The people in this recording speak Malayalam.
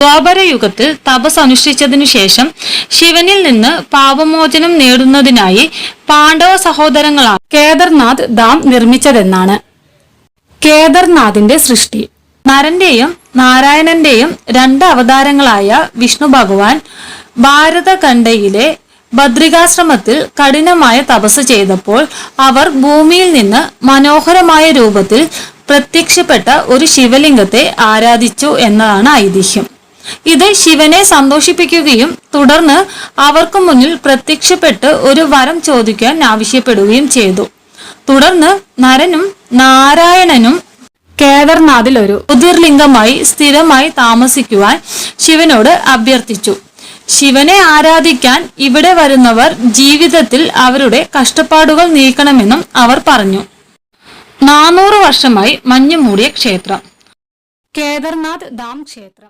ദ്വാപര യുഗത്തിൽ തപസ് അനുഷ്ഠിച്ചതിനു ശേഷം ശിവനിൽ നിന്ന് പാപമോചനം നേടുന്നതിനായി പാണ്ഡവ സഹോദരങ്ങളാണ് കേദർനാഥ് ധാം നിർമ്മിച്ചതെന്നാണ്. കേദർനാഥിന്റെ സൃഷ്ടി. നരന്റെയും നാരായണന്റെയും രണ്ട് അവതാരങ്ങളായ വിഷ്ണു ഭഗവാൻ ഭാരതഖണ്ഡയിലെ ബദ്രികാശ്രമത്തിൽ കഠിനമായ തപസ് ചെയ്തപ്പോൾ അവർ ഭൂമിയിൽ നിന്ന് മനോഹരമായ രൂപത്തിൽ പ്രത്യക്ഷപ്പെട്ട ഒരു ശിവലിംഗത്തെ ആരാധിച്ചു എന്നതാണ് ഐതിഹ്യം. ഇത് ശിവനെ സന്തോഷിപ്പിക്കുകയും തുടർന്ന് അവർക്ക് മുന്നിൽ പ്രത്യക്ഷപ്പെട്ട് ഒരു വരം ചോദിക്കാൻ ആവശ്യപ്പെടുകയും ചെയ്തു. തുടർന്ന് നരനും നാരായണനും കേദർനാഥിൽ ഒരു ജ്യോതിർലിംഗമായി സ്ഥിരമായി താമസിക്കുവാൻ ശിവനോട് അഭ്യർത്ഥിച്ചു. ശിവനെ ആരാധിക്കാൻ ഇവിടെ വരുന്നവർ ജീവിതത്തിൽ അവരുടെ കഷ്ടപ്പാടുകൾ നീക്കണമെന്നും അവർ പറഞ്ഞു. 400 വർഷമായി മഞ്ഞു മൂടിയ ക്ഷേത്രം കേദർനാഥ് ധാം ക്ഷേത്രം.